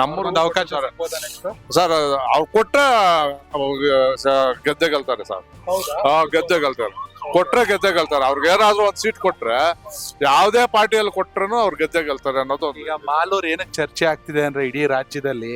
ನಮ್ಮೂರಿಂದ ಅವಕಾಶ ಸಿಗ್ಬೋದಾ next? Sir ಅವ್ರು ಕೊಟ್ರೆ ಗೆದ್ದೆ ಗೆಲ್ತಾರೆ ಸರ್. ಹೌದಾ? ಗೆದ್ದೆ ಗೆಲ್ತಾರೆ, ಕೊಟ್ರೆ ಗೆದ್ದೆ ಗೆಲ್ತಾರೆ. ಅವ್ರಿಗೆ ಏನಾದ್ರು ಒಂದ್ ಸೀಟ್ ಕೊಟ್ರೆ ಯಾವ್ದೇ ಪಾರ್ಟಿಯಲ್ಲಿ ಕೊಟ್ರು ಅವ್ರು ಗೆದ್ದೆ ಗೆಲ್ತಾರೆ ಅನ್ನೋದು ಒಂದು. ಈಗ ಮಾಲೂರ್ ಏನಕ್ಕೆ ಚರ್ಚೆ ಆಗ್ತಿದೆ ಅಂದ್ರೆ ಇಡೀ ರಾಜ್ಯದಲ್ಲಿ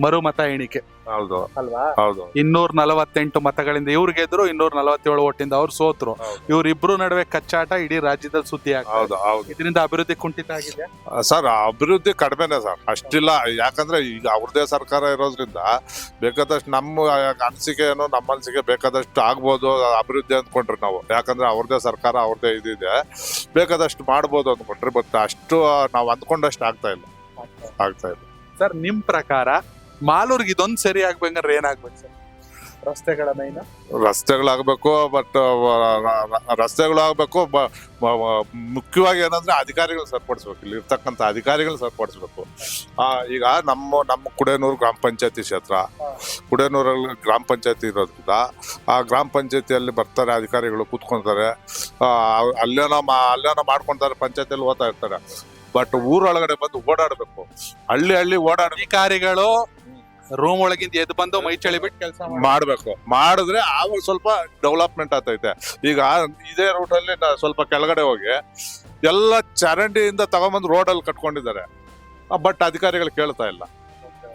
ಮರುಮತ ಎಣಿಕೆ ಹೌದು ಅಲ್ವಾ? ಹೌದು 248 ಮತಗಳಿಂದ ಇವ್ರು ಗೆದ್ರು, 247 ಓಟಿಂದ ಅವ್ರು ಸೋತ್ರು. ಹೌದು. ಇವ್ರಿಬ್ರು ನಡುವೆ ಕಚ್ಚಾಟ ಇಡೀ ರಾಜ್ಯದಲ್ಲಿ ಸುದ್ದಿ ಆಗ್ತದೆ. ಹೌದು ಹೌದು ಇದರಿಂದ ಅಭಿವೃದ್ಧಿ ಕುಂಠಿತ ಆಗಿದೆ. ಸರ್. ಅಭಿವೃದ್ಧಿ ಕಡಿಮೆನೆ ಸರ್, ಅಷ್ಟಿಲ್ಲ. ಯಾಕಂದ್ರೆ ಈಗ ಅವ್ರದೇ ಸರ್ಕಾರ ಇರೋದ್ರಿಂದ ಬೇಕಾದಷ್ಟು ನಮ್ಮ ಅನಿಸಿಕೆ ಏನೋ, ನಮ್ಮ ಅನಿಸಿಕೆ ಬೇಕಾದಷ್ಟು ಆಗ್ಬೋದು ಅಭಿವೃದ್ಧಿ ಅಂದ್ಕೊಂಡ್ರಿ ನಾವು. ಯಾಕಂದ್ರೆ ಅವ್ರದೇ ಸರ್ಕಾರ, ಅವ್ರದೇ ಇದಿದೆ, ಬೇಕಾದಷ್ಟು ಮಾಡ್ಬೋದು ಅಂದ್ಕೊಂಡ್ರಿ. ಬಟ್ ಅಷ್ಟು ನಾವು ಅಂದ್ಕೊಂಡಷ್ಟು ಆಗ್ತಾ ಇಲ್ಲ. ಸರ್, ನಿಮ್ ಪ್ರಕಾರ ಮಾಲೂರ್ಗೆ ಇದೊಂದು ಸರಿ ಆಗ್ಬೇಕಂದ್ರೆ ಏನಾಗ್ಬೇಕು ಸರ್? ರಸ್ತೆಗಳ ಮೈನ ರಸ್ತೆಗಳಾಗಬೇಕು. ಬಟ್ ರಸ್ತೆಗಳಾಗಬೇಕು. ಮುಖ್ಯವಾಗಿ ಏನಂದ್ರೆ ಅಧಿಕಾರಿಗಳು ಸರಿಪಡಿಸ್ಬೇಕು. ಇಲ್ಲಿ ಇರ್ತಕ್ಕಂಥ ಅಧಿಕಾರಿಗಳು ಸರಿಪಡಿಸ್ಬೇಕು. ಈಗ ನಮ್ಮ ಕುಡೇನೂರು ಗ್ರಾಮ ಪಂಚಾಯತಿ ಕ್ಷೇತ್ರ, ಕುಡೇನೂರಲ್ಲಿ ಗ್ರಾಮ ಪಂಚಾಯತಿ ಇರೋದ್ರಿಂದ ಆ ಗ್ರಾಮ ಪಂಚಾಯತಿಯಲ್ಲಿ ಬರ್ತಾರೆ ಅಧಿಕಾರಿಗಳು, ಕೂತ್ಕೊಂತಾರೆ, ಅಲ್ಲೇನೋ ಮಾಡ್ಕೊಂತಾರೆ, ಪಂಚಾಯತಿಯಲ್ಲಿ ಓದ್ತಾ ಇರ್ತಾರೆ. ಬಟ್ ಊರೊಳಗಡೆ ಬಂದು ಓಡಾಡ್ಬೇಕು, ಹಳ್ಳಿ ಓಡಾಡ ಅಧಿಕಾರಿಗಳು ರೂಮ್ ಒಳಗಿಂದ ಎದ್ದು ಬಂದು ಮೈ ಚಳಿ ಬಿಟ್ಟು ಕೆಲಸ ಮಾಡ್ಬೇಕು. ಮಾಡಿದ್ರೆ ಆವಾಗ ಸ್ವಲ್ಪ ಡೆವಲಪ್ಮೆಂಟ್ ಆಗ್ತೈತೆ. ಈಗ ಇದೇ ರೂಟಲ್ಲಿ ಸ್ವಲ್ಪ ಕೆಳಗಡೆ ಹೋಗಿ ಎಲ್ಲ ಚರಂಡಿಯಿಂದ ತಗೊಂಬಂದು ರೋಡಲ್ಲಿ ಕಟ್ಕೊಂಡಿದ್ದಾರೆ. ಬಟ್ ಅಧಿಕಾರಿಗಳು ಕೇಳ್ತಾ ಇಲ್ಲ.